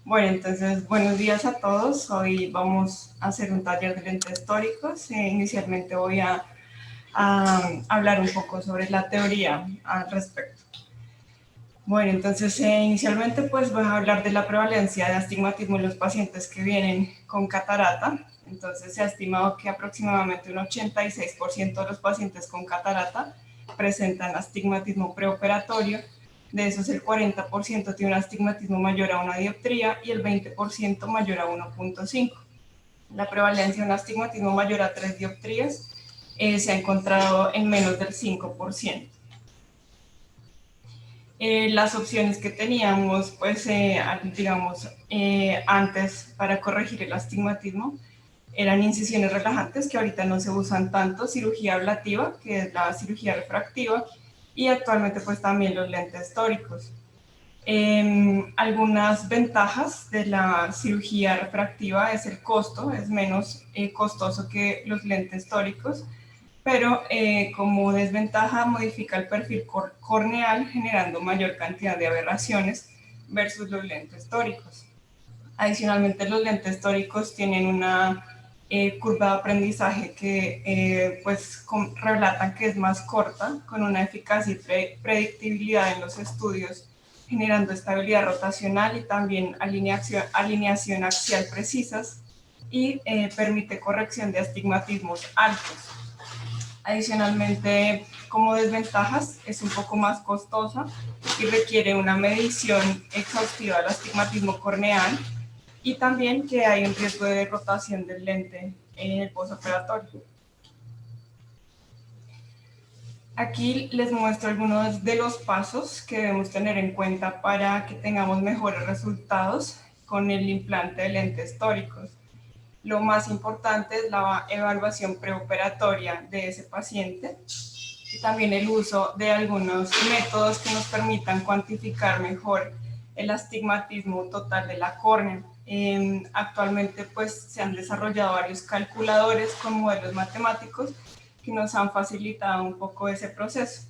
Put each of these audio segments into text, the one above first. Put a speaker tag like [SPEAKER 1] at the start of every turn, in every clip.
[SPEAKER 1] Bueno, entonces, buenos días a todos. Hoy vamos a hacer un taller de lentes tóricos. Inicialmente voy a hablar un poco sobre la teoría al respecto. Bueno, entonces, inicialmente pues voy a hablar de la prevalencia de astigmatismo en los pacientes que vienen con catarata. Entonces, se ha estimado que aproximadamente un 86% de los pacientes con catarata presentan astigmatismo preoperatorio. De esos, el 40% tiene un astigmatismo mayor a una dioptría y el 20% mayor a 1.5. La prevalencia de un astigmatismo mayor a 3 dioptrías se ha encontrado en menos del 5%. Las opciones que teníamos, pues, digamos, antes para corregir el astigmatismo eran incisiones relajantes, que ahorita no se usan tanto, cirugía ablativa, que es la cirugía refractiva, y actualmente pues también los lentes tóricos. Algunas ventajas de la cirugía refractiva es el costo, es menos costoso que los lentes tóricos, pero como desventaja modifica el perfil corneal generando mayor cantidad de aberraciones versus los lentes tóricos. Adicionalmente, los lentes tóricos tienen una curva de aprendizaje que pues relatan que es más corta, con una eficacia y predictibilidad en los estudios, generando estabilidad rotacional y también alineación axial precisas, y permite corrección de astigmatismos altos. Adicionalmente, como desventajas, es un poco más costosa y requiere una medición exhaustiva del astigmatismo corneal, y también que hay un riesgo de rotación del lente en el postoperatorio. Aquí les muestro algunos de los pasos que debemos tener en cuenta para que tengamos mejores resultados con el implante de lentes tóricos. Lo más importante es la evaluación preoperatoria de ese paciente y también el uso de algunos métodos que nos permitan cuantificar mejor el astigmatismo total de la córnea. Actualmente pues se han desarrollado varios calculadores con modelos matemáticos que nos han facilitado un poco ese proceso.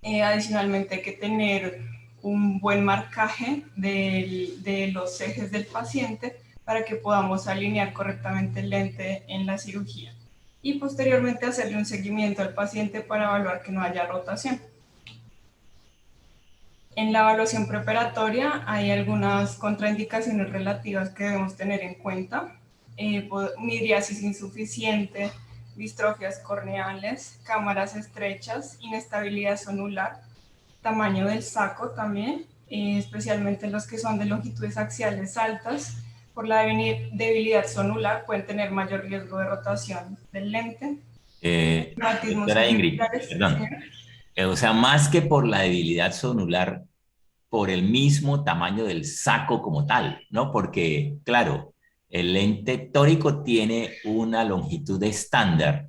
[SPEAKER 1] Adicionalmente hay que tener un buen marcaje de los ejes del paciente para que podamos alinear correctamente el lente en la cirugía, y posteriormente hacerle un seguimiento al paciente para evaluar que no haya rotación. En la evaluación preparatoria hay algunas contraindicaciones relativas que debemos tener en cuenta: midriasis insuficiente, distrofias corneales, cámaras estrechas, inestabilidad sonular, tamaño del saco también, especialmente los que son de longitudes axiales altas. Por la debilidad sonular pueden tener mayor riesgo de rotación del lente. Astigmatismos
[SPEAKER 2] Doctora Ingrid,
[SPEAKER 1] irregulares,
[SPEAKER 2] perdón.
[SPEAKER 1] señora.
[SPEAKER 2] O sea, más que por la debilidad sonular, por el mismo tamaño del saco como tal, ¿no? Porque, claro, el lente tórico tiene una longitud estándar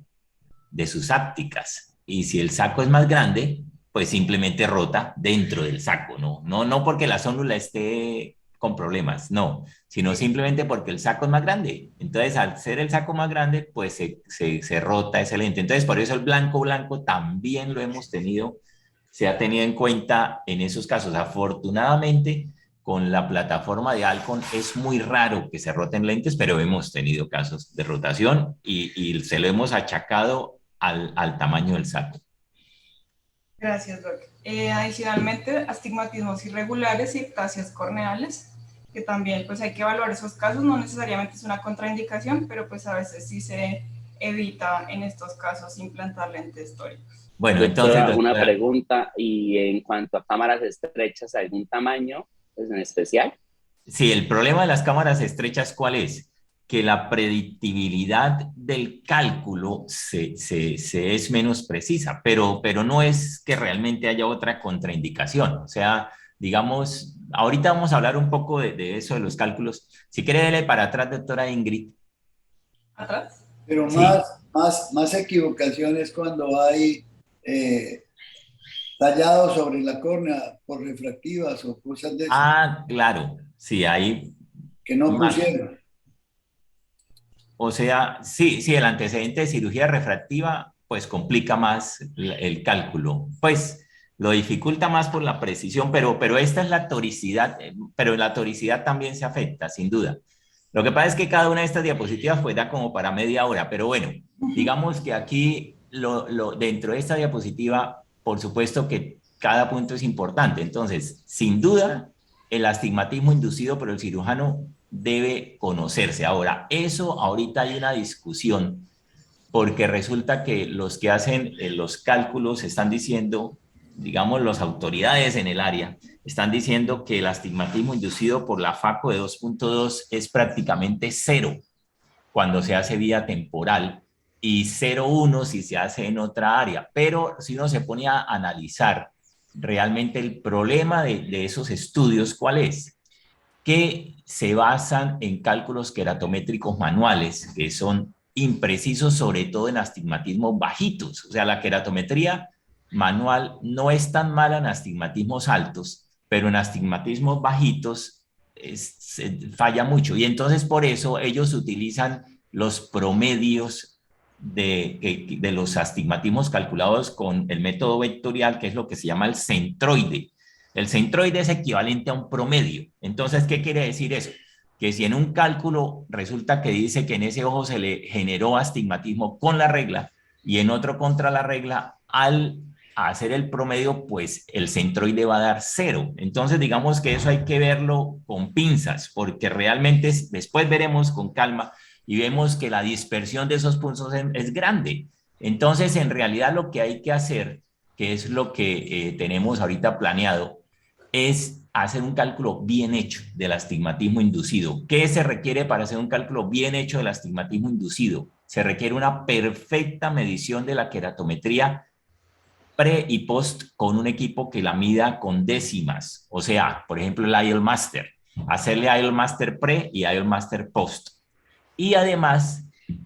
[SPEAKER 2] de sus ápticas. Y si el saco es más grande, pues simplemente rota dentro del saco, ¿no? No porque la zónula esté con problemas, no, sino simplemente porque el saco es más grande. Entonces, al ser el saco más grande, pues se rota ese lente. Entonces, por eso el blanco blanco también lo hemos tenido, se ha tenido en cuenta en esos casos. Afortunadamente, con la plataforma de Alcon es muy raro que se roten lentes, pero hemos tenido casos de rotación y se lo hemos achacado al tamaño del saco.
[SPEAKER 1] Gracias, Doc. Adicionalmente, astigmatismos irregulares y ectasias corneales, que también pues hay que evaluar esos casos. No necesariamente es una contraindicación, pero pues a veces sí se evita en estos casos implantar lentes tóricos.
[SPEAKER 2] Bueno, entonces,
[SPEAKER 3] Doctora, una
[SPEAKER 2] doctora,
[SPEAKER 3] pregunta, y en cuanto a cámaras estrechas, ¿algún tamaño pues, en especial?
[SPEAKER 2] sí, el problema de las cámaras estrechas, ¿cuál es? Que la predictibilidad del cálculo se es menos precisa, pero no es que realmente haya otra contraindicación. O sea, digamos, ahorita vamos a hablar un poco de eso, de los cálculos. Si quiere, dele para atrás, doctora Ingrid.
[SPEAKER 1] ¿Atrás?
[SPEAKER 4] Pero
[SPEAKER 2] Sí.
[SPEAKER 4] más equivocaciones cuando hay tallado sobre la córnea por refractivas o cosas de esas
[SPEAKER 2] Ah, claro, sí, hay
[SPEAKER 4] que no
[SPEAKER 2] más.
[SPEAKER 4] pusieron.
[SPEAKER 2] O sea, sí, el antecedente de cirugía refractiva pues complica más el cálculo. Pues lo dificulta más por la precisión, pero esta es la toricidad, pero la toricidad también se afecta, sin duda. Lo que pasa es que cada una de estas diapositivas pues da como para media hora, pero bueno, digamos que aquí dentro de esta diapositiva, por supuesto que cada punto es importante. Entonces, sin duda, el astigmatismo inducido por el cirujano debe conocerse. Ahora, eso ahorita hay una discusión porque resulta que los que hacen los cálculos están diciendo, digamos, las autoridades en el área, están diciendo que el astigmatismo inducido por la FACO de 2.2 es prácticamente cero cuando se hace vía temporal y 0,1 si se hace en otra área. Pero si uno se pone a analizar realmente el problema de esos estudios, ¿cuál es? Que se basan en cálculos queratométricos manuales, que son imprecisos, sobre todo en astigmatismos bajitos. O sea, la queratometría manual no es tan mala en astigmatismos altos, pero en astigmatismos bajitos falla mucho. Y entonces por eso ellos utilizan los promedios de los astigmatismos calculados con el método vectorial, que es lo que se llama el centroide. El centroide es equivalente a un promedio. Entonces, ¿qué quiere decir eso? Que si en un cálculo resulta que dice que en ese ojo se le generó astigmatismo con la regla y en otro contra la regla, al hacer el promedio, pues el centroide va a dar 0. Entonces, digamos que eso hay que verlo con pinzas, porque realmente después veremos con calma y vemos que la dispersión de esos puntos es grande. Entonces, en realidad lo que hay que hacer, que es lo que tenemos ahorita planeado, es hacer un cálculo bien hecho del astigmatismo inducido. ¿Qué se requiere para hacer un cálculo bien hecho del astigmatismo inducido? Se requiere una perfecta medición de la queratometría pre y post con un equipo que la mida con décimas. O sea, por ejemplo, el IOL Master. Hacerle IOL Master pre y IOL Master post. Y además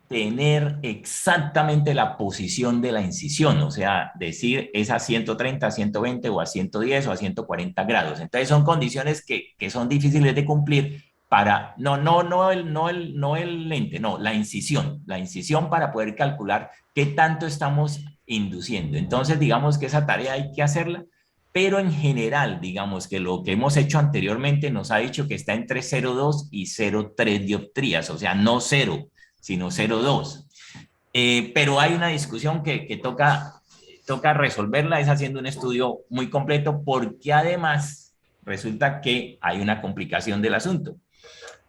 [SPEAKER 2] tener exactamente la posición de la incisión, o sea, decir es a 130, a 120 o a 110 o a 140 grados. Entonces son condiciones que son difíciles de cumplir para, no el lente, no, la incisión para poder calcular qué tanto estamos induciendo. Entonces digamos que esa tarea hay que hacerla, pero en general, digamos que lo que hemos hecho anteriormente nos ha dicho que está entre 0,2 y 0,3 dioptrías, o sea, no 0, sino 0,2. Pero hay una discusión que toca resolverla, es haciendo un estudio muy completo, porque además resulta que hay una complicación del asunto,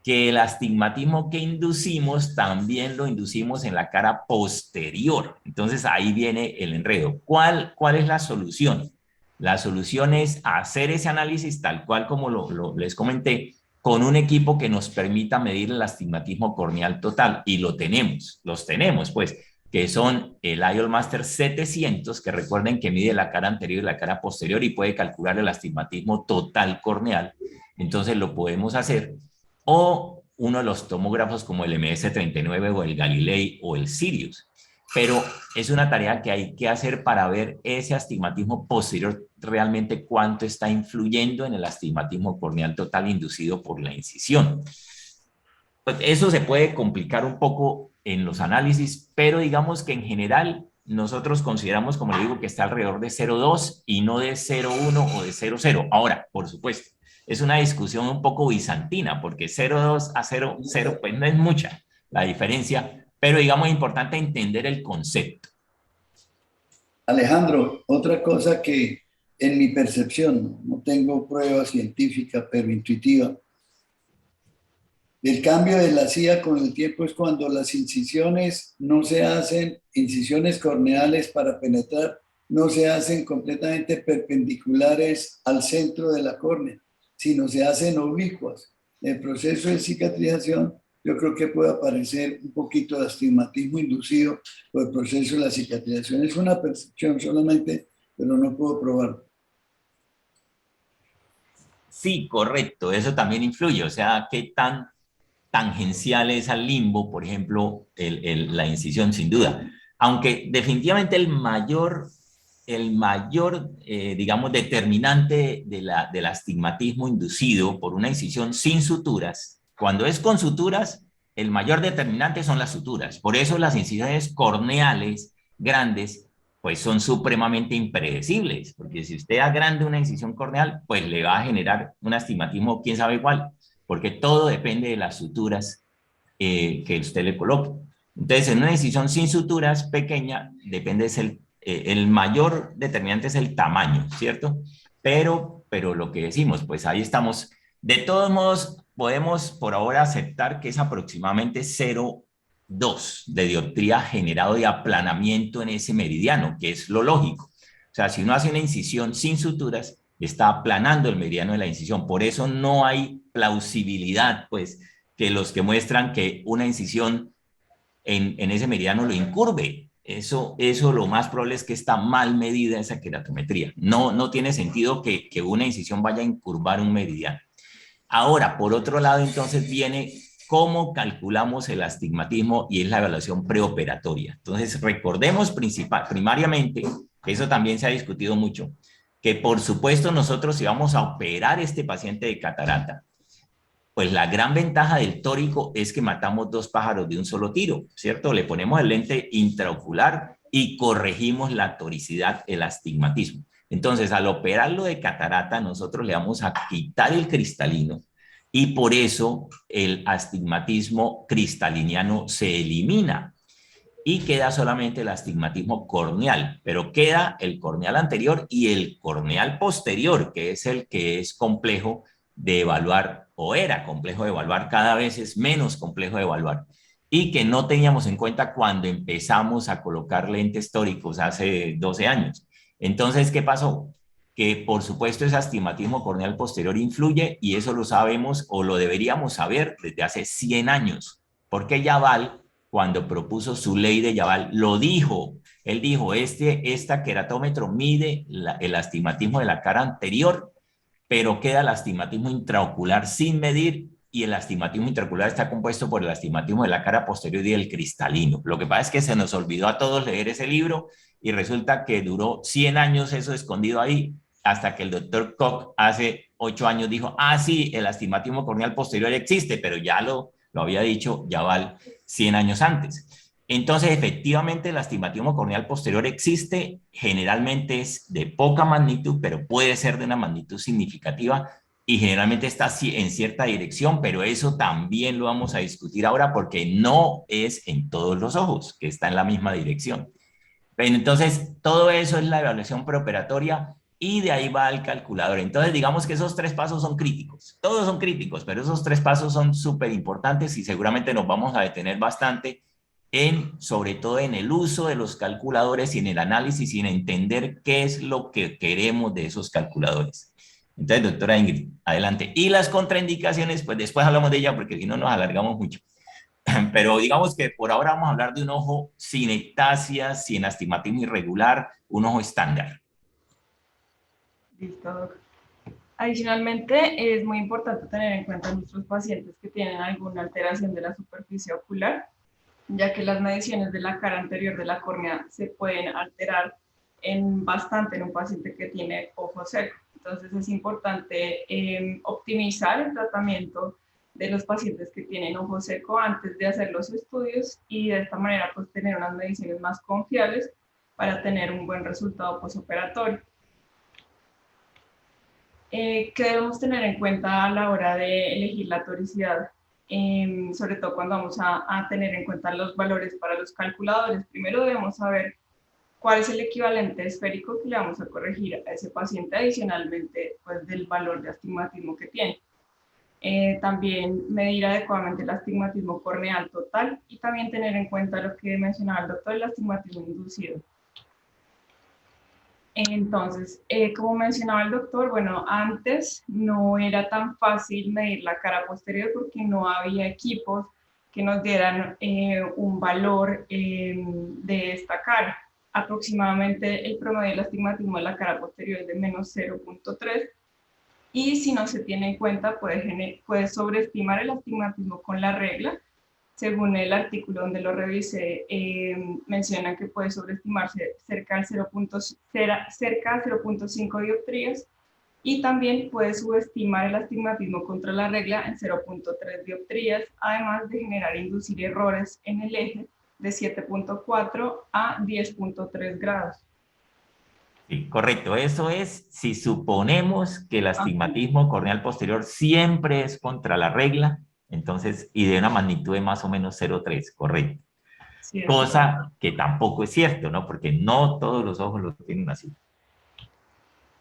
[SPEAKER 2] que el astigmatismo que inducimos también lo inducimos en la cara posterior. Entonces ahí viene el enredo. ¿Cuál es la solución? La solución es hacer ese análisis tal cual como les comenté, con un equipo que nos permita medir el astigmatismo corneal total, y los tenemos, pues, que son el IOL Master 700, que recuerden que mide la cara anterior y la cara posterior y puede calcular el astigmatismo total corneal. Entonces lo podemos hacer, o uno de los tomógrafos como el MS-39 o el Galilei o el Sirius. Pero es una tarea que hay que hacer para ver ese astigmatismo posterior realmente cuánto está influyendo en el astigmatismo corneal total inducido por la incisión. Pues eso se puede complicar un poco en los análisis, pero digamos que en general nosotros consideramos, como le digo, que está alrededor de 0,2 y no de 0,1 o de 0,0. Ahora, por supuesto, es una discusión un poco bizantina, porque 0,2 a 0,0 pues no es mucha la diferencia, pero digamos es importante entender el concepto.
[SPEAKER 4] Alejandro, otra cosa que en mi percepción, no tengo prueba científica, pero intuitiva, el cambio de la CIA con el tiempo es cuando las incisiones no se hacen, incisiones corneales para penetrar, no se hacen completamente perpendiculares al centro de la córnea, sino se hacen oblicuas. El proceso de cicatrización, yo creo que puede aparecer un poquito de astigmatismo inducido por el proceso de la cicatrización. Es una percepción solamente, pero no puedo probarlo.
[SPEAKER 2] Sí, correcto, eso también influye, o sea, qué tan tangencial es al limbo, por ejemplo, la incisión, sin duda. Aunque definitivamente el mayor digamos, determinante del astigmatismo inducido por una incisión sin suturas, cuando es con suturas, el mayor determinante son las suturas. Por eso las incisiones corneales grandes pues son supremamente impredecibles, porque si usted agranda una incisión corneal, pues le va a generar un astigmatismo, quién sabe cuál, porque todo depende de las suturas que usted le coloque. Entonces, en una incisión sin suturas pequeña, depende, el mayor determinante es el tamaño, ¿cierto? Pero lo que decimos, pues ahí estamos. De todos modos, podemos por ahora aceptar que es aproximadamente 0,2 de dioptría generado de aplanamiento en ese meridiano, que es lo lógico. O sea, si uno hace una incisión sin suturas, está aplanando el meridiano de la incisión. Por eso no hay plausibilidad, pues, que los que muestran que una incisión en ese meridiano lo incurve. Eso lo más probable es que está mal medida esa queratometría. No tiene sentido que una incisión vaya a incurvar un meridiano. Ahora, por otro lado, entonces viene cómo calculamos el astigmatismo y es la evaluación preoperatoria. Entonces, recordemos primariamente, que eso también se ha discutido mucho, que por supuesto nosotros si vamos a operar este paciente de catarata, pues la gran ventaja del tórico es que matamos dos pájaros de un solo tiro, ¿cierto? Le ponemos el lente intraocular y corregimos la toricidad, el astigmatismo. Entonces, al operarlo de catarata, nosotros le vamos a quitar el cristalino y por eso el astigmatismo cristaliniano se elimina y queda solamente el astigmatismo corneal, pero queda el corneal anterior y el corneal posterior, que es el que es complejo de evaluar, o era complejo de evaluar, cada vez es menos complejo de evaluar, y que no teníamos en cuenta cuando empezamos a colocar lentes tóricos hace 12 años. Entonces, ¿qué pasó? Que por supuesto ese astigmatismo corneal posterior influye, y eso lo sabemos o lo deberíamos saber desde hace 100 años, porque Yaval, cuando propuso su ley de Yaval, lo dijo. Él dijo, esta queratómetro mide el astigmatismo de la cara anterior, pero queda el astigmatismo intraocular sin medir, y el astigmatismo intraocular está compuesto por el astigmatismo de la cara posterior y el cristalino. Lo que pasa es que se nos olvidó a todos leer ese libro y resulta que duró 100 años eso escondido ahí, hasta que el doctor Koch hace 8 años dijo, sí, el astigmatismo corneal posterior existe, pero ya lo había dicho Yaval 100 años antes. Entonces, efectivamente, el astigmatismo corneal posterior existe, generalmente es de poca magnitud, pero puede ser de una magnitud significativa y generalmente está en cierta dirección, pero eso también lo vamos a discutir ahora porque no es en todos los ojos, que está en la misma dirección. Entonces, todo eso es la evaluación preoperatoria y de ahí va el calculador. Entonces, digamos que esos 3 pasos son críticos. Todos son críticos, pero esos 3 pasos son súper importantes y seguramente nos vamos a detener bastante sobre todo en el uso de los calculadores y en el análisis y en entender qué es lo que queremos de esos calculadores. Entonces, doctora Ingrid, adelante. Y las contraindicaciones, pues después hablamos de ella porque si no nos alargamos mucho. Pero digamos que por ahora vamos a hablar de un ojo sin ectasia, sin astigmatismo irregular, un ojo estándar.
[SPEAKER 1] Listo, doctor. Adicionalmente, es muy importante tener en cuenta a nuestros pacientes que tienen alguna alteración de la superficie ocular, ya que las mediciones de la cara anterior de la córnea se pueden alterar bastante en un paciente que tiene ojo seco. Entonces es importante optimizar el tratamiento de los pacientes que tienen ojo seco antes de hacer los estudios y de esta manera pues tener unas mediciones más confiables para tener un buen resultado postoperatorio. ¿Qué debemos tener en cuenta a la hora de elegir la toricidad? Sobre todo cuando vamos a tener en cuenta los valores para los calculadores. Primero debemos saber cuál es el equivalente esférico que le vamos a corregir a ese paciente adicionalmente pues, del valor de astigmatismo que tiene. También medir adecuadamente el astigmatismo corneal total y también tener en cuenta lo que mencionaba el doctor, el astigmatismo inducido. Entonces, como mencionaba el doctor, bueno, antes no era tan fácil medir la cara posterior porque no había equipos que nos dieran un valor de esta cara. Aproximadamente el promedio del astigmatismo de la cara posterior es de menos 0,3 y si no se tiene en cuenta puede sobreestimar el astigmatismo con la regla. Según el artículo donde lo revisé, menciona que puede sobreestimarse cerca a 0,5 dioptrías y también puede subestimar el astigmatismo contra la regla en 0,3 dioptrías, además de generar inducir errores en el eje de 7,4 a 10,3 grados.
[SPEAKER 2] Sí, correcto. Eso es si suponemos que el astigmatismo corneal posterior siempre es contra la regla, entonces, y de una magnitud de más o menos 0,3, correcto.
[SPEAKER 1] Sí, es correcto.
[SPEAKER 2] Cosa que tampoco es cierto, ¿no? Porque no todos los ojos lo tienen así.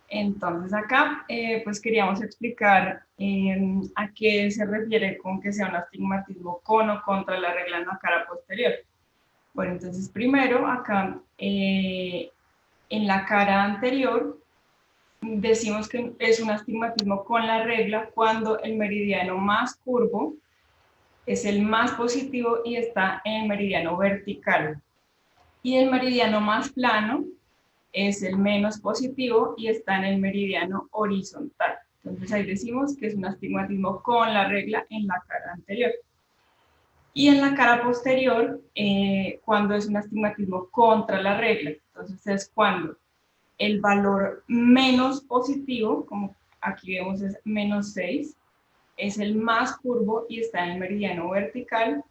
[SPEAKER 1] Entonces acá pues queríamos explicar a qué se refiere con que sea un astigmatismo con o contra la regla en la cara posterior. Bueno, entonces primero acá en la cara anterior decimos que es un astigmatismo con la regla cuando el meridiano más curvo es el más positivo y está en el meridiano vertical. Y el meridiano más plano es el menos positivo y está en el meridiano horizontal. Entonces ahí decimos que es un astigmatismo con la regla en la cara anterior. Y en la cara posterior, cuando es un astigmatismo contra la regla, entonces es cuando el valor menos positivo, como aquí vemos es menos 6, es el más curvo y está en el meridiano vertical,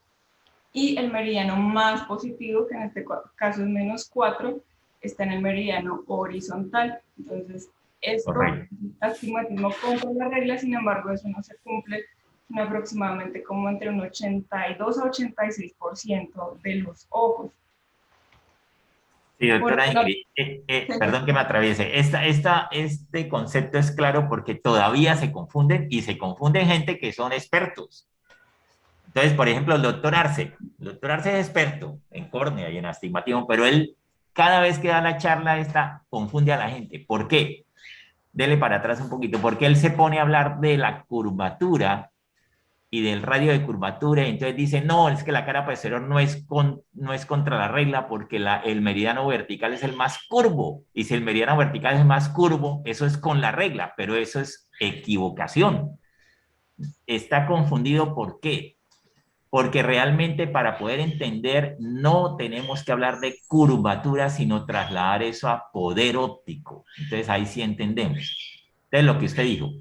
[SPEAKER 1] y el meridiano más positivo, que en este caso es menos 4, está en el meridiano horizontal. Entonces, esto
[SPEAKER 2] Correcto.
[SPEAKER 1] es astigmatismo contra la regla, sin embargo, eso no se cumple en aproximadamente como entre un 82 a 86% de los ojos.
[SPEAKER 2] Sí, doctora
[SPEAKER 1] Por
[SPEAKER 2] Ingrid, perdón que me atraviese. Este concepto es claro porque todavía se confunden y se confunden gente que son expertos. Entonces, por ejemplo, el doctor Arce. El doctor Arce es experto en córnea y en astigmatismo, pero él cada vez que da la charla esta confunde a la gente. ¿Por qué? Dele para atrás un poquito. Porque él se pone a hablar de la curvatura y del radio de curvatura, y entonces dice, no, es que la cara posterior no es contra la regla porque el meridiano vertical es el más curvo, y si el meridiano vertical es el más curvo, eso es con la regla, pero eso es equivocación. Está confundido, ¿por qué? Porque realmente para poder entender no tenemos que hablar de curvatura, sino trasladar eso a poder óptico. Entonces ahí sí entendemos. Entonces lo que usted dijo,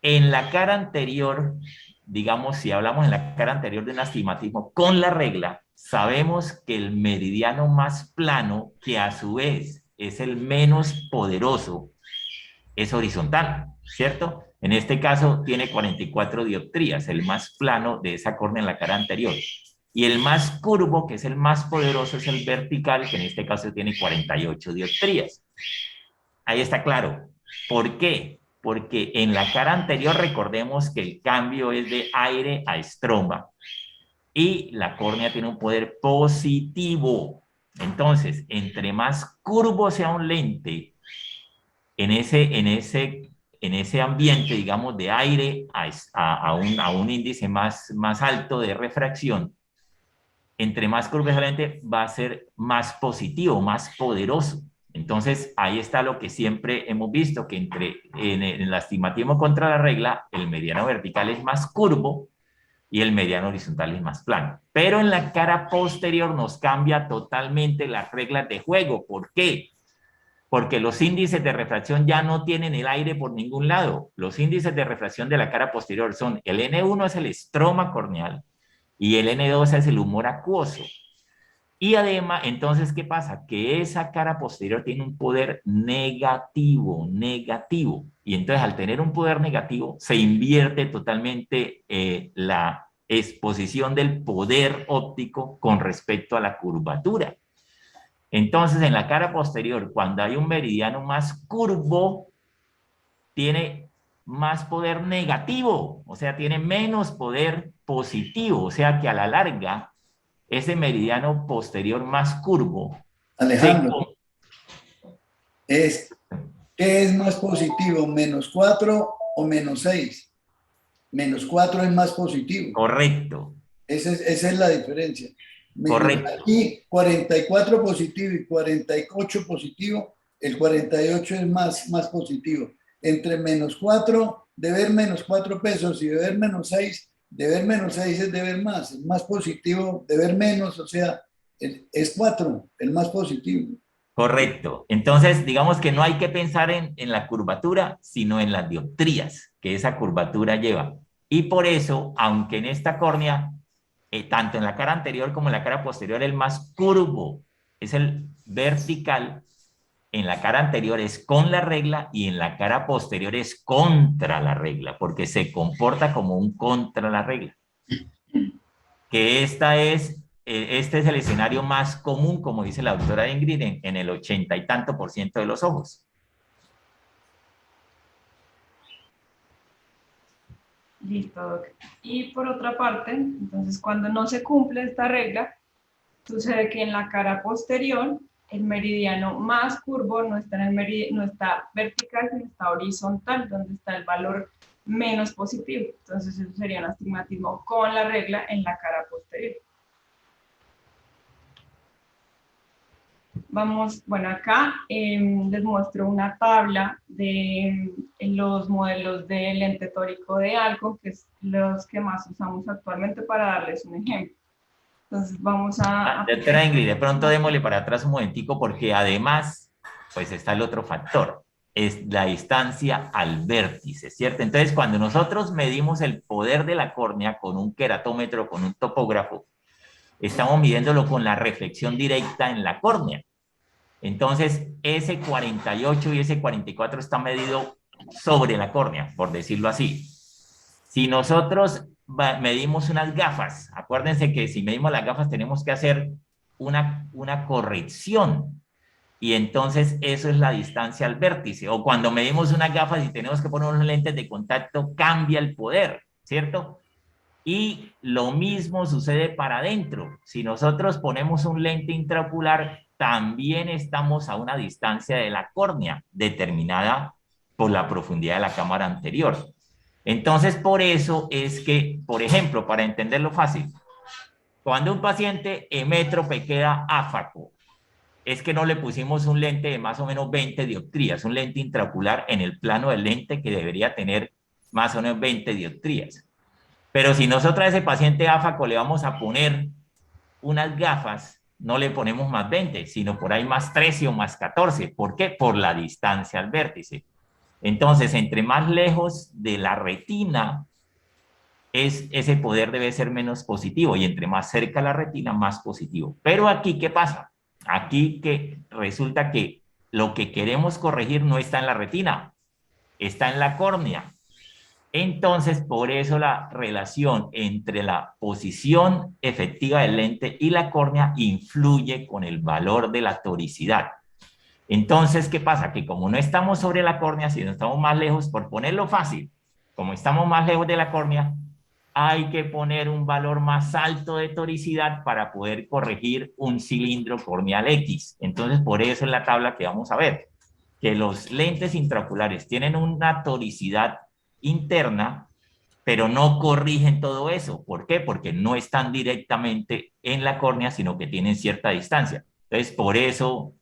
[SPEAKER 2] en la cara anterior, digamos, si hablamos en la cara anterior de un astigmatismo con la regla, sabemos que el meridiano más plano, que a su vez es el menos poderoso, es horizontal, ¿cierto? En este caso tiene 44 dioptrías, el más plano de esa córnea en la cara anterior. Y el más curvo, que es el más poderoso, es el vertical, que en este caso tiene 48 dioptrías. Ahí está claro. ¿Por qué? Porque en la cara anterior recordemos que el cambio es de aire a estroma y la córnea tiene un poder positivo. Entonces, entre más curvo sea un lente en ese ambiente, digamos, de aire a un índice más alto de refracción, entre más curvo sea el lente va a ser más positivo, más poderoso. Entonces, ahí está lo que siempre hemos visto, que en el astigmatismo contra la regla, el mediano vertical es más curvo y el mediano horizontal es más plano. Pero en la cara posterior nos cambia totalmente las reglas de juego. ¿Por qué? Porque los índices de refracción ya no tienen el aire por ningún lado. Los índices de refracción de la cara posterior son, el N1 es el estroma corneal y el N2 es el humor acuoso. Y además, entonces, ¿qué pasa? Que esa cara posterior tiene un poder negativo. Y entonces, al tener un poder negativo, se invierte totalmente la exposición del poder óptico con respecto a la curvatura. Entonces, en la cara posterior, cuando hay un meridiano más curvo, tiene más poder negativo, o sea, tiene menos poder positivo, o sea que a la larga ese meridiano posterior más curvo.
[SPEAKER 4] Alejandro, ¿qué es más positivo, -4 o -6? -4 es más positivo.
[SPEAKER 2] Correcto.
[SPEAKER 4] Esa es la diferencia.
[SPEAKER 2] Correcto.
[SPEAKER 4] Aquí 44 positivo y 48 positivo, el 48 es más positivo. Entre -4, de ver -4 pesos y de ver -6, de ver -6 es de ver más, el más positivo, de ver menos, o sea, es 4, el más positivo.
[SPEAKER 2] Correcto. Entonces, digamos que no hay que pensar en la curvatura, sino en las dioptrías que esa curvatura lleva. Y por eso, aunque en esta córnea, tanto en la cara anterior como en la cara posterior, el más curvo es el vertical, en la cara anterior es con la regla y en la cara posterior es contra la regla, porque se comporta como un contra la regla. Que este es el escenario más común, como dice la doctora Ingrid, en el 80 y tanto % de los ojos.
[SPEAKER 1] Listo, Doc. Y por otra parte, entonces cuando no se cumple esta regla, sucede que en la cara posterior el meridiano más curvo no está, no está vertical, sino está horizontal, donde está el valor menos positivo. Entonces eso sería un astigmatismo con la regla en la cara posterior. Vamos, bueno, acá les muestro una tabla de los modelos de lente tórico de Alcon, que es los que más usamos actualmente, para darles un ejemplo. Entonces vamos a...
[SPEAKER 2] Doctora Ingrid, de pronto démosle para atrás un momentico, porque además, pues está el otro factor, es la distancia al vértice, ¿cierto? Entonces, cuando nosotros medimos el poder de la córnea con un queratómetro, con un topógrafo, estamos midiéndolo con la reflexión directa en la córnea. Entonces, ese 48 y ese 44 está medido sobre la córnea, por decirlo así. Si nosotros medimos unas gafas, acuérdense que si medimos las gafas tenemos que hacer una corrección, y entonces eso es la distancia al vértice. O cuando medimos unas gafas y tenemos que poner unos lentes de contacto, cambia el poder, ¿cierto? Y lo mismo sucede para adentro. Si nosotros ponemos un lente intraocular, también estamos a una distancia de la córnea determinada por la profundidad de la cámara anterior. Entonces, por eso es que, por ejemplo, para entenderlo fácil, cuando un paciente hemétrope queda áfaco, es que no le pusimos un lente de más o menos 20 dioptrías, un lente intraocular en el plano del lente que debería tener más o menos 20 dioptrías. Pero si nosotros a ese paciente áfaco le vamos a poner unas gafas, no le ponemos más 20, sino por ahí más 13 o más 14. ¿Por qué? Por la distancia al vértice. Entonces, entre más lejos de la retina, ese poder debe ser menos positivo, y entre más cerca a la retina, más positivo. Pero aquí, ¿qué pasa? Aquí que resulta que lo que queremos corregir no está en la retina, está en la córnea. Entonces, por eso la relación entre la posición efectiva del lente y la córnea influye con el valor de la toricidad. Entonces, ¿qué pasa? Que como no estamos sobre la córnea, sino estamos más lejos, por ponerlo fácil, como estamos más lejos de la córnea, hay que poner un valor más alto de toricidad para poder corregir un cilindro corneal X. Entonces, por eso en la tabla que vamos a ver, que los lentes intraoculares tienen una toricidad interna, pero no corrigen todo eso. ¿Por qué? Porque no están directamente en la córnea, sino que tienen cierta distancia. Entonces, por eso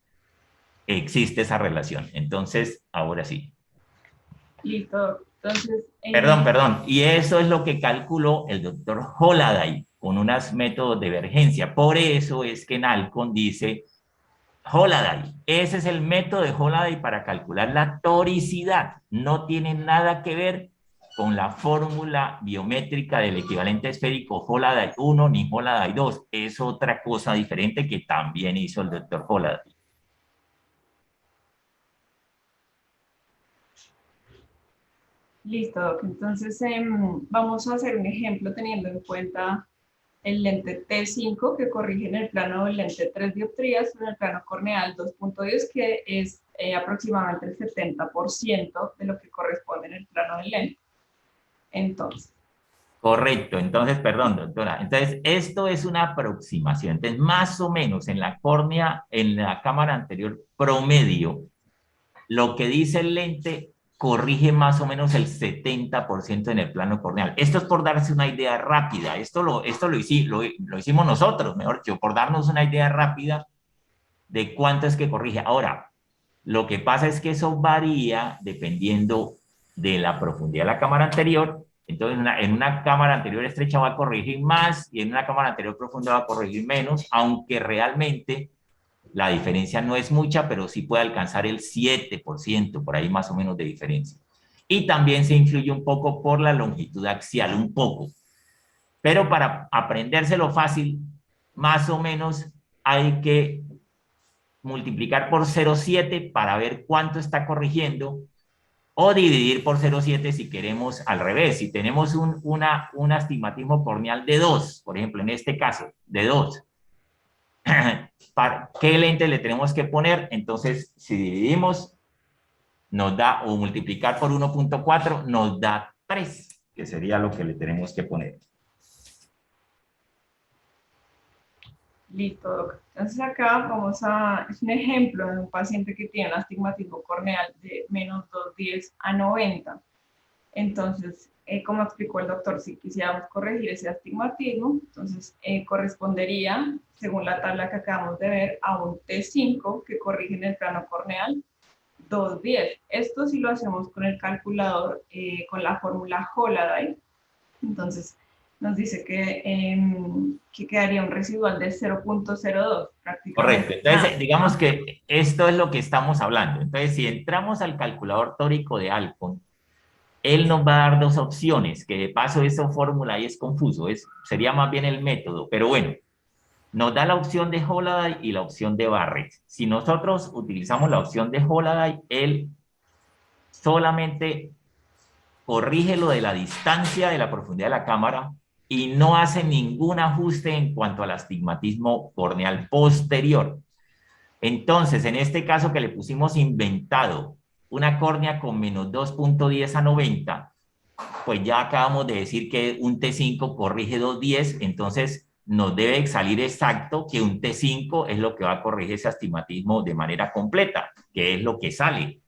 [SPEAKER 2] existe esa relación. Entonces, ahora sí.
[SPEAKER 1] Listo. Entonces...
[SPEAKER 2] Perdón. Y eso es lo que calculó el doctor Holaday con unos métodos de divergencia. Por eso es que en Alcon dice Holaday. Ese es el método de Holaday para calcular la toricidad. No tiene nada que ver con la fórmula biométrica del equivalente esférico Holaday 1 ni Holaday 2. Es otra cosa diferente que también hizo el doctor Holaday.
[SPEAKER 1] Listo, Doc. Entonces vamos a hacer un ejemplo teniendo en cuenta el lente T5, que corrige en el plano del lente 3 dioptrías, en el plano corneal 2.10, que es aproximadamente el 70% de lo que corresponde en el plano del lente. Entonces.
[SPEAKER 2] Correcto. Entonces, perdón, doctora. Entonces, esto es una aproximación. Entonces, más o menos en la córnea, en la cámara anterior promedio, lo que dice el lente corrige más o menos el 70% en el plano corneal. Esto es por darse una idea rápida. Esto lo hicimos nosotros, mejor dicho, por darnos una idea rápida de cuánto es que corrige. Ahora, lo que pasa es que eso varía dependiendo de la profundidad de la cámara anterior. Entonces, en una cámara anterior estrecha va a corregir más y en una cámara anterior profunda va a corregir menos, aunque realmente la diferencia no es mucha, pero sí puede alcanzar el 7%, por ahí más o menos de diferencia. Y también se influye un poco por la longitud axial, un poco. Pero para aprendérselo fácil, más o menos hay que multiplicar por 0,7 para ver cuánto está corrigiendo, o dividir por 0,7 si queremos al revés. Si tenemos un astigmatismo corneal de 2, por ejemplo, en este caso, de 2, ¿para qué lente le tenemos que poner? Entonces, si dividimos, nos da, o multiplicar por 1.4, nos da 3, que sería lo que le tenemos que poner.
[SPEAKER 1] Listo, Doc. Entonces acá vamos a, es un ejemplo de un paciente que tiene un astigmatismo corneal de menos 210 a 90. Entonces, como explicó el doctor, si quisiéramos corregir ese astigmatismo, entonces correspondería, según la tabla que acabamos de ver, a un T5 que corrige en el plano corneal 210. Esto si lo hacemos con el calculador, con la fórmula Holaday. Entonces, nos dice que quedaría un residual de 0.02 prácticamente.
[SPEAKER 2] Correcto. Entonces, digamos que esto es lo que estamos hablando. Entonces, si entramos al calculador tórico de Alcon, él nos va a dar dos opciones, que de paso esa fórmula ahí es confuso, sería más bien el método, pero bueno, nos da la opción de Holaday y la opción de Barrett. Si nosotros utilizamos la opción de Holaday, él solamente corrige lo de la distancia de la profundidad de la cámara y no hace ningún ajuste en cuanto al astigmatismo corneal posterior. Entonces, en este caso que le pusimos inventado una córnea con menos 2.10 a 90, pues ya acabamos de decir que un T5 corrige 2.10, entonces nos debe salir exacto que un T5 es lo que va a corregir ese astigmatismo de manera completa, que es lo que sale.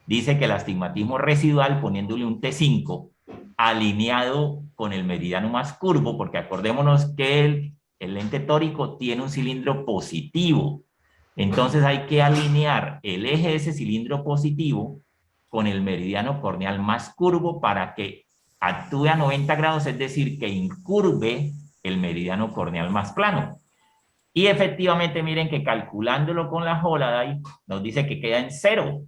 [SPEAKER 2] Dice que el astigmatismo residual, poniéndole un T5, alineado con el meridiano más curvo, porque acordémonos que el lente tórico tiene un cilindro positivo. Entonces hay que alinear el eje de ese cilindro positivo con el meridiano corneal más curvo para que actúe a 90 grados, es decir, que incurve el meridiano corneal más plano. Y efectivamente, miren que calculándolo con la Holaday, nos dice que queda en 0,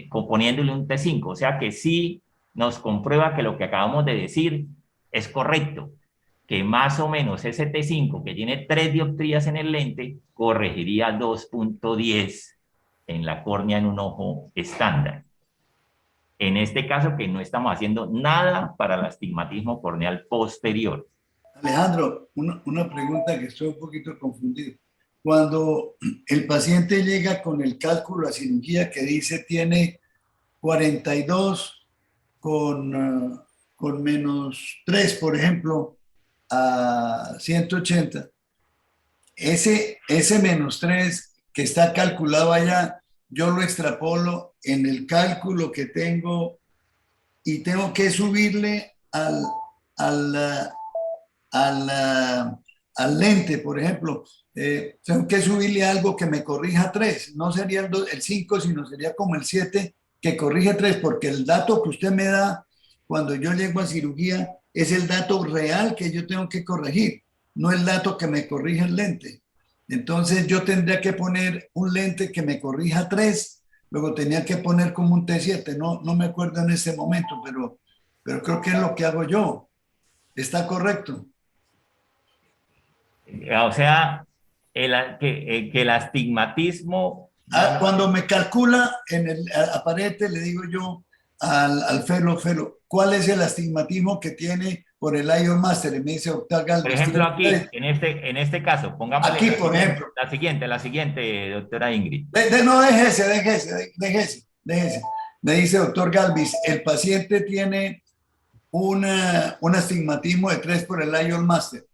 [SPEAKER 2] poniéndole un T5. O sea que sí nos comprueba que lo que acabamos de decir es correcto, que más o menos ese T5 que tiene 3 dioptrías en el lente corregiría 2.10 en la córnea en un ojo estándar. En este caso que no estamos haciendo nada para el astigmatismo corneal posterior.
[SPEAKER 4] Alejandro, una pregunta que estoy un poquito confundido. Cuando el paciente llega con el cálculo a cirugía que dice tiene 42 con menos 3, por ejemplo, a 180, ese menos 3 que está calculado allá, yo lo extrapolo en el cálculo que tengo y tengo que subirle al lente, por ejemplo. Tengo que subirle algo que me corrija 3. No sería el 5, sino sería como el 7 que corrige 3, porque el dato que usted me da cuando yo llego a cirugía es el dato real que yo tengo que corregir, no el dato que me corrige el lente. Entonces yo tendría que poner un lente que me corrija 3, luego tenía que poner como un T7, no me acuerdo en ese momento, pero creo que es lo que hago yo. ¿Está correcto?
[SPEAKER 2] O sea, que el astigmatismo...
[SPEAKER 4] Cuando me calcula en el aparente, le digo yo al Felo, ¿cuál es el astigmatismo que tiene por el ION Master? Y me dice, doctor Galvez.
[SPEAKER 2] Por ejemplo, aquí, en este caso, pongamos
[SPEAKER 4] aquí, por ejemplo.
[SPEAKER 2] La siguiente, doctora Ingrid.
[SPEAKER 4] No, déjese. Me dice, doctor Galvis, el paciente tiene un astigmatismo de 3 por el ION Master.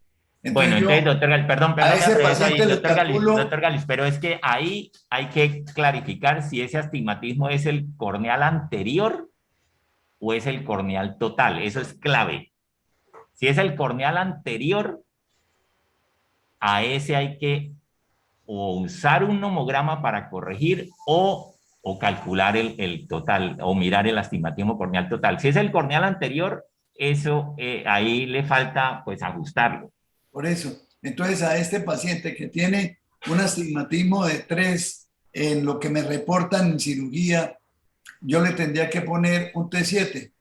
[SPEAKER 2] Bueno, entonces, doctor Galvis, perdón,
[SPEAKER 4] doctor
[SPEAKER 2] Galvis, pero es que ahí hay que clarificar si ese astigmatismo es el corneal anterior o es el corneal total. Eso es clave. Si es el corneal anterior, a ese hay que o usar un nomograma para corregir o calcular el total o mirar el astigmatismo corneal total. Si es el corneal anterior, eso ahí le falta pues ajustarlo.
[SPEAKER 4] Por eso, entonces a este paciente que tiene un astigmatismo de 3 en lo que me reportan en cirugía, yo le tendría que poner un T7.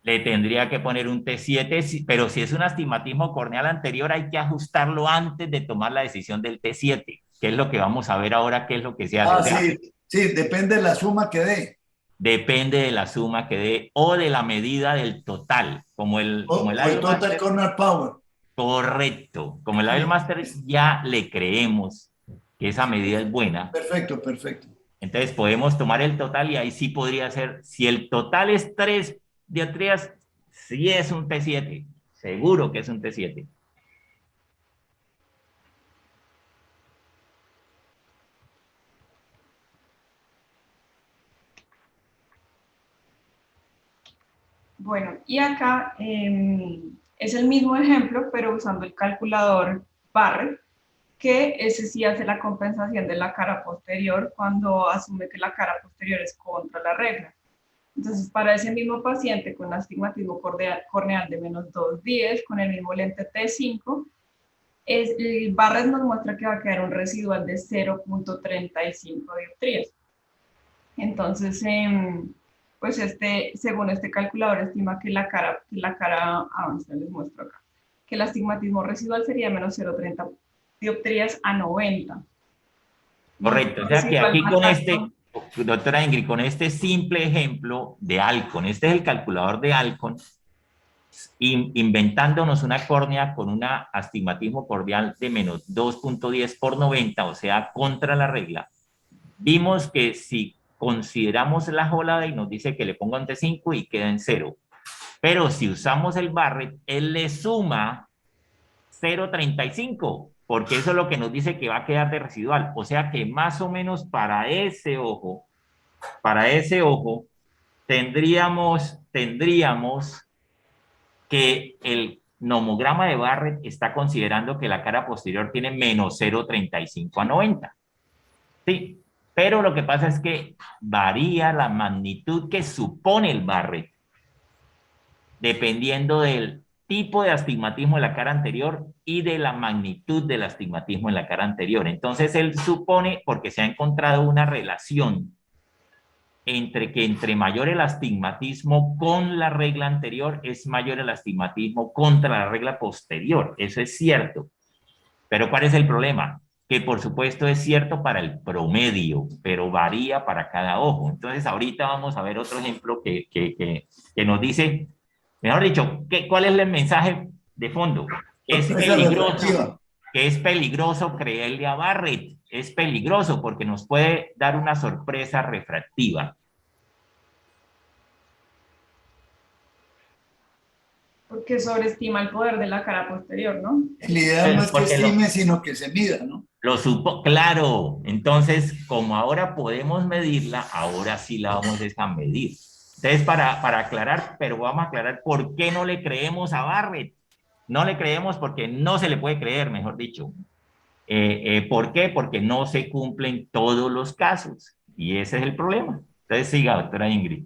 [SPEAKER 2] Le tendría que poner un T7, pero si es un astigmatismo corneal anterior hay que ajustarlo antes de tomar la decisión del T7, que que es lo que vamos a ver ahora, qué es lo que se hace.
[SPEAKER 4] Ah,
[SPEAKER 2] O sea,
[SPEAKER 4] sí, sí, depende de la suma que dé.
[SPEAKER 2] depende de la suma que dé o de la medida del total, como el
[SPEAKER 4] O el
[SPEAKER 2] Level
[SPEAKER 4] total
[SPEAKER 2] Master.
[SPEAKER 4] corner power.
[SPEAKER 2] Correcto, como el Level
[SPEAKER 4] Sí,
[SPEAKER 2] Master ya le creemos que esa medida es buena.
[SPEAKER 4] perfecto, perfecto.
[SPEAKER 2] Entonces podemos tomar el total y ahí sí podría ser, si el total es 3 dioptrías, sí es un T7, seguro que es un T7.
[SPEAKER 1] Bueno, y acá es el mismo ejemplo, pero usando el calculador Barrett, que ese sí hace la compensación de la cara posterior cuando asume que la cara posterior es contra la regla. Entonces, para ese mismo paciente con astigmatismo corneal de menos 2,10, con el mismo lente T5, el Barrett nos muestra que va a quedar un residual de 0,35 dioptrías. Entonces, pues según este calculador, estima que la cara, les muestro acá, que el astigmatismo residual sería menos 0,30 dioptrías a 90.
[SPEAKER 2] Correcto, o sea que aquí con este, doctora Ingrid, con este simple ejemplo de Alcon, este es el calculador de Alcon, inventándonos una córnea con un astigmatismo corneal de menos 2,10 por 90, o sea, contra la regla. Vimos que si consideramos la jolada y nos dice que le pongo ante 5 y queda en 0. Pero si usamos el Barrett, él le suma 0,35, porque eso es lo que nos dice que va a quedar de residual. O sea que más o menos para ese ojo, tendríamos que el nomograma de Barrett está considerando que la cara posterior tiene menos 0,35 a 90. Sí, pero lo que pasa es que varía la magnitud que supone el Barrett, dependiendo del tipo de astigmatismo de la cara anterior y de la magnitud del astigmatismo en la cara anterior. Entonces, él supone, porque se ha encontrado una relación entre mayor el astigmatismo con la regla anterior, es mayor el astigmatismo contra la regla posterior. Eso es cierto. Pero ¿cuál es el problema? Que por supuesto es cierto para el promedio, pero varía para cada ojo. Entonces ahorita vamos a ver otro ejemplo que nos dice, mejor dicho, ¿cuál es el mensaje de fondo? Que es peligroso creerle a Barrett. Es peligroso porque nos puede dar una sorpresa refractiva.
[SPEAKER 1] Porque sobreestima el poder de la cara posterior, ¿no?
[SPEAKER 4] El ideal no es que estime, sino que se mida, ¿no?
[SPEAKER 2] Lo supo, claro. Entonces, como ahora podemos medirla, ahora sí la vamos a medir. Entonces, para aclarar, pero vamos a aclarar por qué no le creemos a Barrett. No le creemos porque no se le puede creer, mejor dicho. ¿Por qué? Porque no se cumplen todos los casos. Y ese es el problema. Entonces, siga, doctora Ingrid.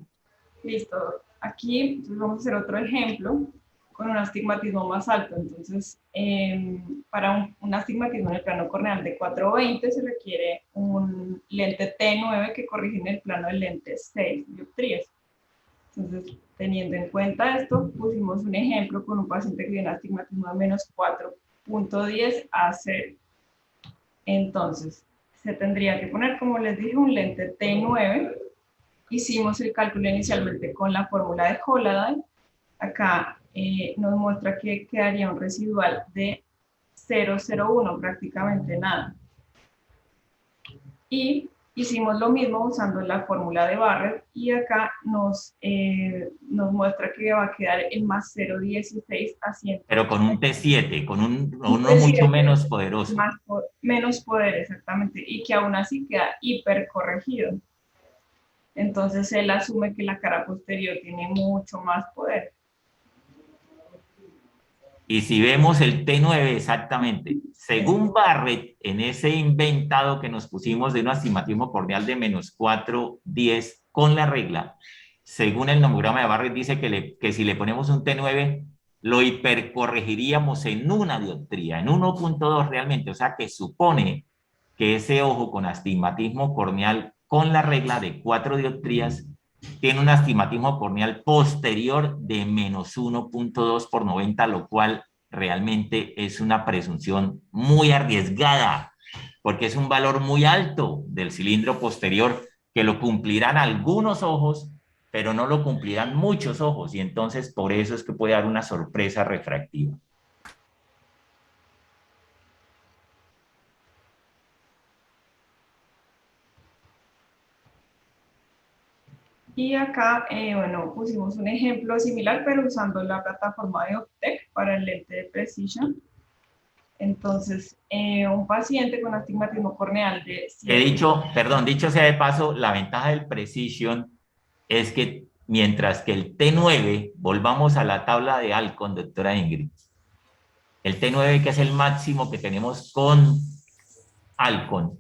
[SPEAKER 1] Listo. Aquí vamos a hacer otro ejemplo con un astigmatismo más alto. Entonces, para un astigmatismo en el plano corneal de 4,20 se requiere un lente T9 que corrige en el plano del lente 6 dioptrías. Entonces, teniendo en cuenta esto, pusimos un ejemplo con un paciente que tiene astigmatismo de menos 4,10 a 0. Entonces, se tendría que poner, como les dije, un lente T9. Hicimos el cálculo inicialmente con la fórmula de Holaday. Acá nos muestra que quedaría un residual de 0,01, prácticamente nada. Y hicimos lo mismo usando la fórmula de Barrett y acá nos muestra que va a quedar en más 0,16 a 100.
[SPEAKER 2] Pero con un T7, con uno mucho menos poderoso.
[SPEAKER 1] Menos poder, exactamente, y que aún así queda hipercorregido. Entonces él asume que la cara posterior tiene mucho más poder.
[SPEAKER 2] Y si vemos el T9 exactamente, según Barrett, en ese inventado que nos pusimos de un astigmatismo corneal de menos 4,10 con la regla, según el nomograma de Barrett dice que si le ponemos un T9, lo hipercorregiríamos en una dioptría, en 1,2 realmente. O sea que supone que ese ojo con astigmatismo corneal con la regla de 4 dioptrías tiene un astigmatismo corneal posterior de menos 1,2 por 90, lo cual realmente es una presunción muy arriesgada. porque es un valor muy alto del cilindro posterior que lo cumplirán algunos ojos, pero no lo cumplirán muchos ojos, y entonces por eso es que puede dar una sorpresa refractiva.
[SPEAKER 1] Y acá, bueno, pusimos un ejemplo similar, pero usando la plataforma de Optec para el lente de Precision. Entonces, un paciente con astigmatismo corneal de 7.
[SPEAKER 2] Dicho sea de paso, la ventaja del Precision es que mientras que el T9, volvamos a la tabla de Alcon, doctora Ingrid, el T9, que es el máximo que tenemos con Alcon,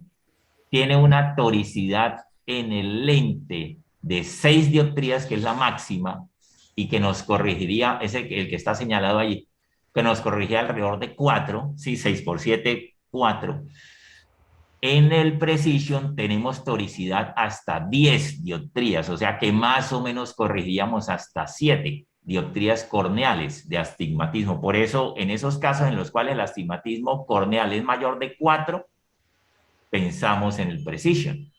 [SPEAKER 2] tiene una toricidad en el lente de 6 dioptrías, que es la máxima, y que nos corregiría, el que está señalado ahí, que nos corregiría alrededor de 4, sí, 6 por 7, 4. En el Precision tenemos toricidad hasta 10 dioptrías, o sea que más o menos corregiríamos hasta 7 dioptrías corneales de astigmatismo. Por eso, en esos casos en los cuales el astigmatismo corneal es mayor de 4, pensamos en el Precision.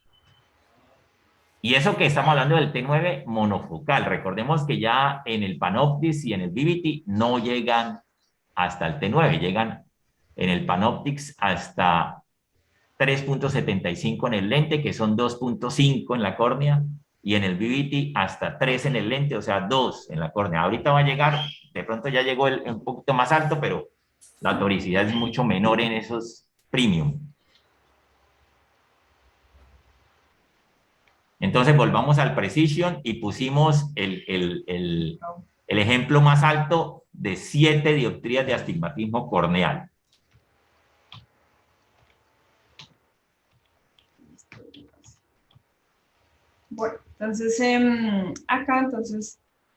[SPEAKER 2] Y eso que estamos hablando del T9 monofocal. Recordemos que ya en el Panoptix y en el Vivity no llegan hasta el T9, llegan en el Panoptix hasta 3.75 en el lente, que son 2.5 en la córnea, y en el Vivity hasta 3 en el lente, o sea, 2 en la córnea. Ahorita va a llegar, de pronto ya llegó un poquito más alto, pero la toricidad es mucho menor en esos premium. Entonces volvamos al Precision y pusimos el ejemplo más alto de 7 dioptrías de astigmatismo corneal.
[SPEAKER 1] Bueno, entonces acá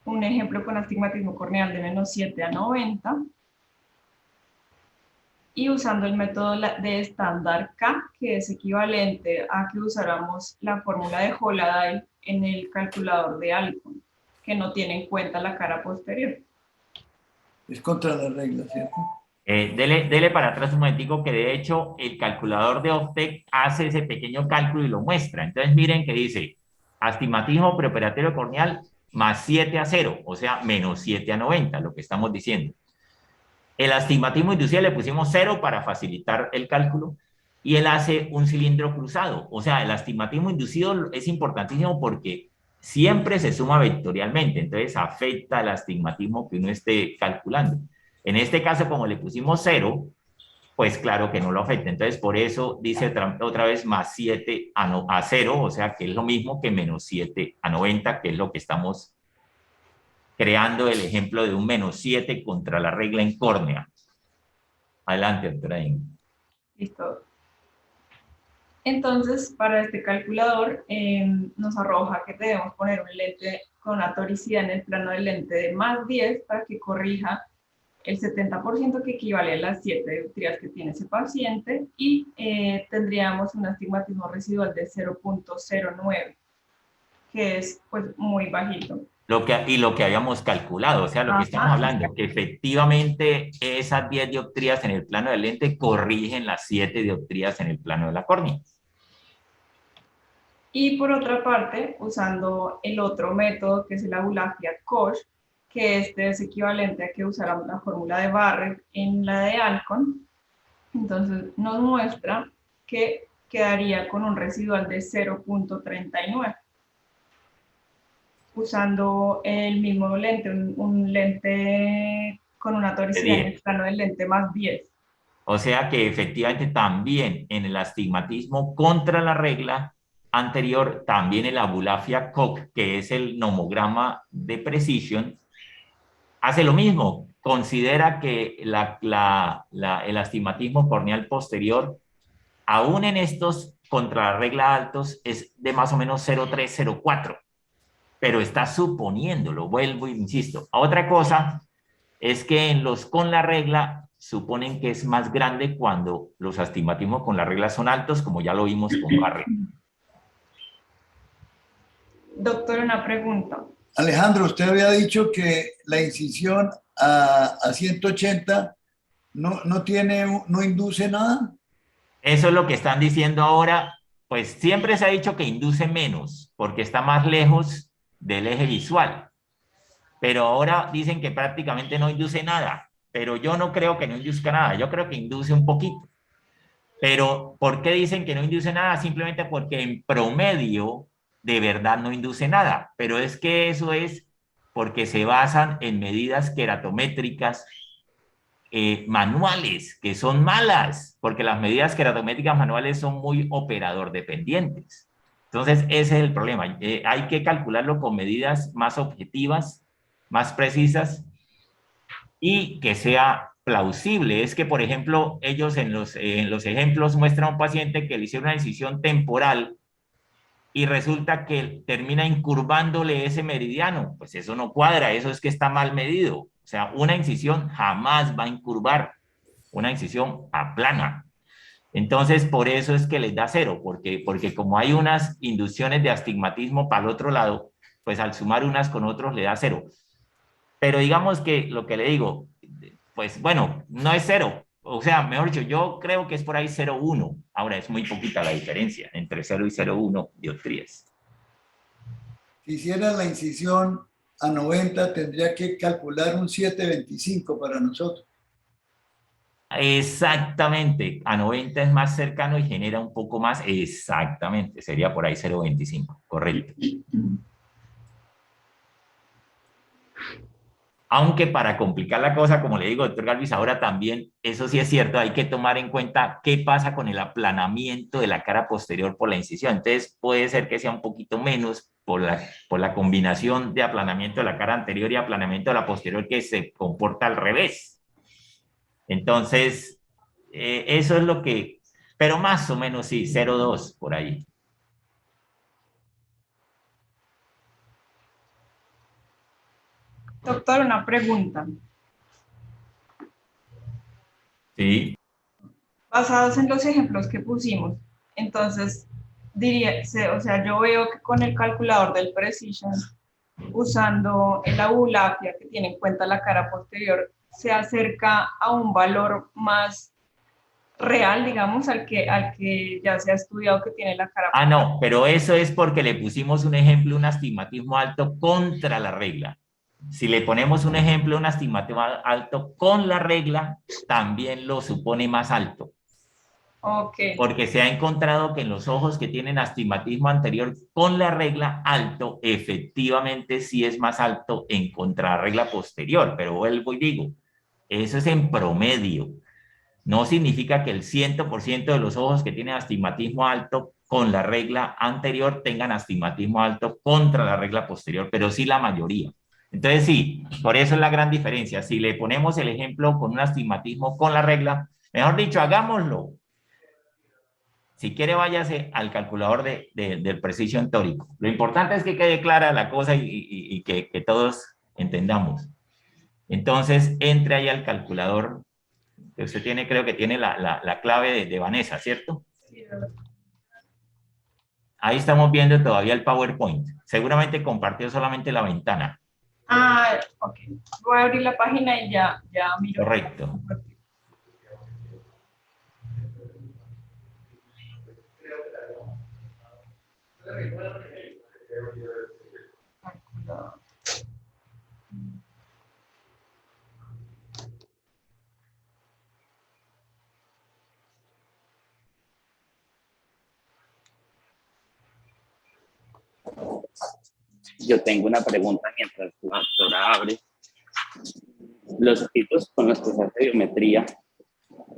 [SPEAKER 1] un ejemplo con astigmatismo corneal de menos 7 a 90. Y usando el método de estándar K, que es equivalente a que usáramos la fórmula de Holladale en el calculador de Alcon, que no tiene en cuenta la cara posterior.
[SPEAKER 4] Es contra la regla, ¿cierto?
[SPEAKER 2] Dele para atrás un momentico, que de hecho el calculador de Optec hace ese pequeño cálculo y lo muestra. Entonces miren que dice astigmatismo preoperatorio corneal más 7 a 0, o sea, menos 7 a 90, lo que estamos diciendo. El astigmatismo inducido le pusimos 0 para facilitar el cálculo, y él hace un cilindro cruzado. O sea, el astigmatismo inducido es importantísimo porque siempre se suma vectorialmente, entonces afecta el astigmatismo que uno esté calculando. En este caso, como le pusimos 0, pues claro que no lo afecta. Entonces, por eso dice otra vez más 7 a 0, o sea que es lo mismo que menos 7 a 90, que es lo que estamos creando el ejemplo de un menos 7 contra la regla en córnea. Adelante, doctora Ingrid.
[SPEAKER 1] Listo. Entonces, para este calculador nos arroja que debemos poner un lente con una toricidad en el plano del lente de más 10 para que corrija el 70%, que equivale a las 7 dioptrías que tiene ese paciente, y tendríamos un astigmatismo residual de 0.09, que es pues muy bajito.
[SPEAKER 2] Lo que habíamos calculado, o sea, lo que estamos hablando, que efectivamente esas 10 dioptrías en el plano del lente corrigen las 7 dioptrías en el plano de la córnea.
[SPEAKER 1] Y por otra parte, usando el otro método, que es el Abulafia-Koch, que este es equivalente a que usáramos la fórmula de Barrett en la de Alcon, entonces nos muestra que quedaría con un residual de 0.39. Usando el mismo lente, un lente con una toricidad en el plano del lente más 10.
[SPEAKER 2] O sea que efectivamente también en el astigmatismo contra la regla anterior, también el Abulafia-Koch, que es el nomograma de Precision, hace lo mismo. Considera que el astigmatismo corneal posterior, aún en estos contra la regla altos, es de más o menos 0.3, 0.4. Pero está suponiéndolo, vuelvo e insisto. Otra cosa es que en los con la regla suponen que es más grande cuando los astigmatismos con la regla son altos, como ya lo vimos con Barrett.
[SPEAKER 1] Doctor, una pregunta.
[SPEAKER 4] Alejandro, usted había dicho que la incisión a 180 no induce nada.
[SPEAKER 2] Eso es lo que están diciendo ahora. Pues siempre se ha dicho que induce menos, porque está más lejos del eje visual. Pero ahora dicen que prácticamente no induce nada. Pero yo no creo que no induzca nada. Yo creo que induce un poquito. Pero ¿por qué dicen que no induce nada? Simplemente porque en promedio de verdad no induce nada. Pero es que eso es porque se basan en medidas queratométricas manuales, que son malas, porque las medidas queratométricas manuales son muy operador dependientes. Entonces, ese es el problema. Hay que calcularlo con medidas más objetivas, más precisas y que sea plausible. Es que, por ejemplo, ellos en los ejemplos muestran a un paciente que le hicieron una incisión temporal y resulta que termina incurvándole ese meridiano. Pues eso no cuadra, eso es que está mal medido. O sea, una incisión jamás va a incurvar, una incisión aplana. Entonces, por eso es que les da cero, porque como hay unas inducciones de astigmatismo para el otro lado, pues al sumar unas con otros le da cero. Pero digamos que lo que le digo, pues bueno, no es cero. O sea, mejor dicho, yo creo que es por ahí 0,1. Ahora es muy poquita la diferencia entre 0 y 0,1 dioptrías.
[SPEAKER 4] Si hiciera la incisión a 90, tendría que calcular un 7,25 para nosotros.
[SPEAKER 2] Exactamente, a 90 es más cercano y genera un poco más, exactamente, sería por ahí 0,25, correcto. Aunque para complicar la cosa, como le digo, doctor Galvis, ahora también, eso sí es cierto, hay que tomar en cuenta qué pasa con el aplanamiento de la cara posterior por la incisión. Entonces puede ser que sea un poquito menos por la combinación de aplanamiento de la cara anterior y aplanamiento de la posterior que se comporta al revés. Entonces, eso es lo que, pero más o menos sí, 0,2 por ahí.
[SPEAKER 1] Doctor, una pregunta.
[SPEAKER 2] Sí.
[SPEAKER 1] Basados en los ejemplos que pusimos, entonces diría, o sea, yo veo que con el calculador del Precision, usando el Abulafia que tiene en cuenta la cara posterior, se acerca a un valor más real, digamos, al que ya se ha estudiado que tiene la cara posterior.
[SPEAKER 2] No, pero eso es porque le pusimos un ejemplo, un astigmatismo alto contra la regla. Si le ponemos un ejemplo, un astigmatismo alto con la regla, también lo supone más alto.
[SPEAKER 1] Okay.
[SPEAKER 2] Porque se ha encontrado que en los ojos que tienen astigmatismo anterior con la regla alto, efectivamente sí es más alto en contra la regla posterior, pero vuelvo y digo, eso es en promedio. No significa que el 100% de los ojos que tienen astigmatismo alto con la regla anterior tengan astigmatismo alto contra la regla posterior, pero sí la mayoría. Entonces sí, por eso es la gran diferencia. Si le ponemos el ejemplo con un astigmatismo con la regla, mejor dicho, hagámoslo. Si quiere, váyase al calculador del Precision tórico. Lo importante es que quede clara la cosa y que todos entendamos. Entonces, entre ahí al calculador. Usted tiene, creo que tiene la clave de Vanessa, ¿cierto?
[SPEAKER 1] Sí.
[SPEAKER 2] Ahí estamos viendo todavía el PowerPoint. Seguramente compartió solamente la ventana.
[SPEAKER 1] Ok. Voy a abrir la página y ya miro.
[SPEAKER 2] Correcto.
[SPEAKER 3] Yo tengo una pregunta mientras la doctora abre. Los equipos con los que se hace biometría,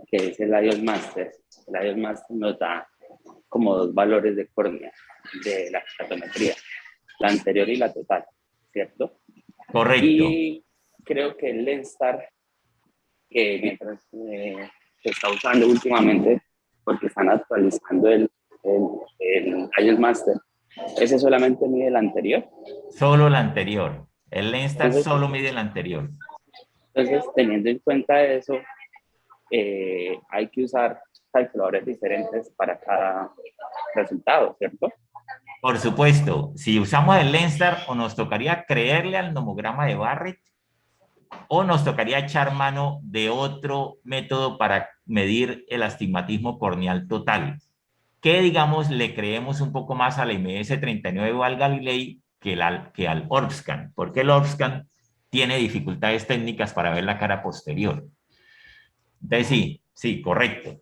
[SPEAKER 3] que es el IOS Master nos da como dos valores de córnea de la keratometría, la anterior y la total, ¿cierto?
[SPEAKER 2] Correcto.
[SPEAKER 3] Y creo que el Lenstar, que mientras se está usando últimamente, porque están actualizando el IOS Master, ¿ese solamente mide el anterior?
[SPEAKER 2] Solo la anterior. El Lenstar solo mide la anterior.
[SPEAKER 3] Entonces, teniendo en cuenta eso, hay que usar calculadores diferentes para cada resultado, ¿cierto?
[SPEAKER 2] Por supuesto, si usamos el Lenstar, o nos tocaría creerle al nomograma de Barrett, o nos tocaría echar mano de otro método para medir el astigmatismo corneal total, que digamos le creemos un poco más a la IMS 39 o al Galilei que al Orbscan, porque el Orbscan tiene dificultades técnicas para ver la cara posterior. Entonces sí, correcto.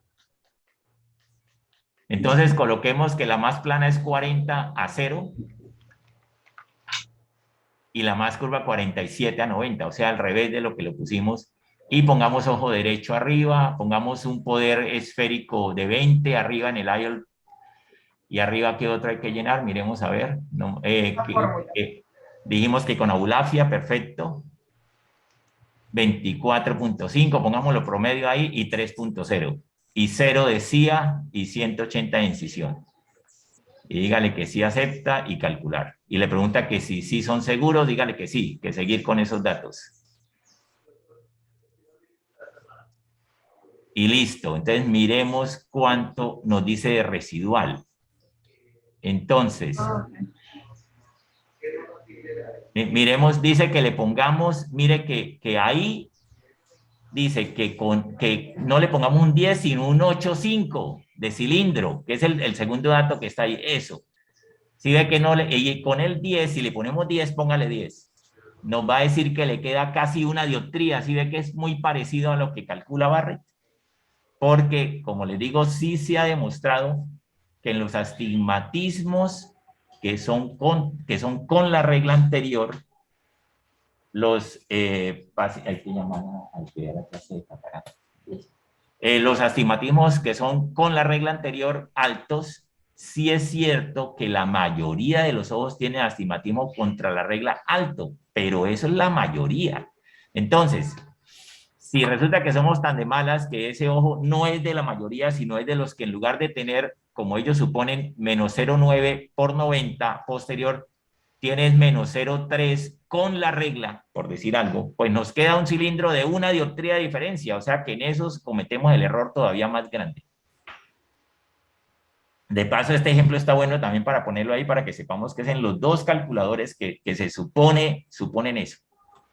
[SPEAKER 2] Entonces coloquemos que la más plana es 40/0 y la más curva 47/90, o sea, al revés de lo que le pusimos. Y pongamos ojo derecho arriba, pongamos un poder esférico de 20 arriba en el IOL. Y arriba, ¿qué otro hay que llenar? Miremos a ver. No, dijimos que con aulafia, perfecto. 24.5, pongámoslo promedio ahí, y 3.0. Y 0 de CIA y 180 de incisión. Y dígale que sí acepta y calcular. Y le pregunta que si sí son seguros, dígale que sí, que seguir con esos datos. Y listo. Entonces miremos cuánto nos dice de residual. Entonces, miremos, dice que le pongamos, mire que ahí dice que no le pongamos un 10, sino un 8.5 de cilindro, que es el segundo dato que está ahí, eso. Si ve que no, y con el 10, si le ponemos 10, póngale 10. Nos va a decir que le queda casi una dioptría, si ve que es muy parecido a lo que calcula Barrett. Porque, como les digo, sí se ha demostrado que en los astigmatismos que son con la regla anterior, los los astigmatismos que son con la regla anterior altos, sí es cierto que la mayoría de los ojos tienen astigmatismo contra la regla alto, pero eso es la mayoría. Entonces, si resulta que somos tan de malas que ese ojo no es de la mayoría, sino es de los que en lugar de tener, como ellos suponen, menos 0,9/90 posterior, tienes menos 0,3 con la regla, por decir algo, pues nos queda un cilindro de una dioptría de diferencia, o sea que en esos cometemos el error todavía más grande. De paso, este ejemplo está bueno también para ponerlo ahí para que sepamos que es en los dos calculadores que se suponen eso.